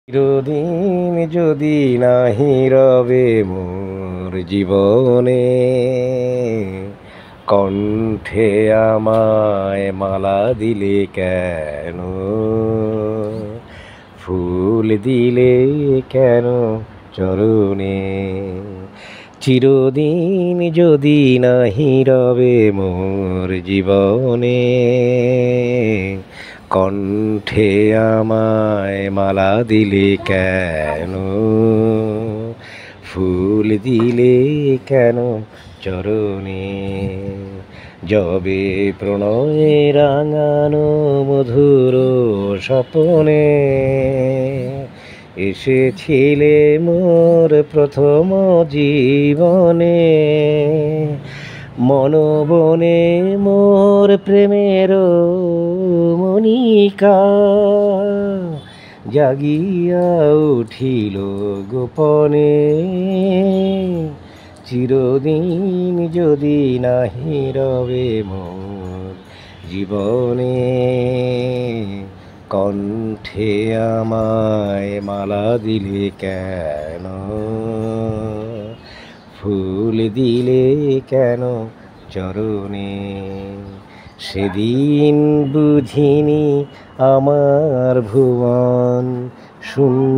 চিরদিন যদি নাহি রবে মোর জীবনে, কণ্ঠে আমায় মালা দিলে কেন, ফুল দিলে কেন চরণে। চিরদিন যদি নাহি রবে মোর জীবনে, কণ্ঠে আমায় মালা দিলে কেন, ফুল দিলে কেন চরণে। যবে প্রণয়ে রাঙানো মধুর স্বপনে, এসেছিলে মোর প্রথম জীবনে। মনোবনে মোর প্রেমের মনিকা, জাগিয়া উঠিল গোপনে। চিরদিন যদি নাহি রবে মোর জীবনে, কণ্ঠে আমায় মালা দিলে কেন, ফুল দিলে কেন চরণে। সেদিন বুঝিনি আমার ভুবন শূন্য।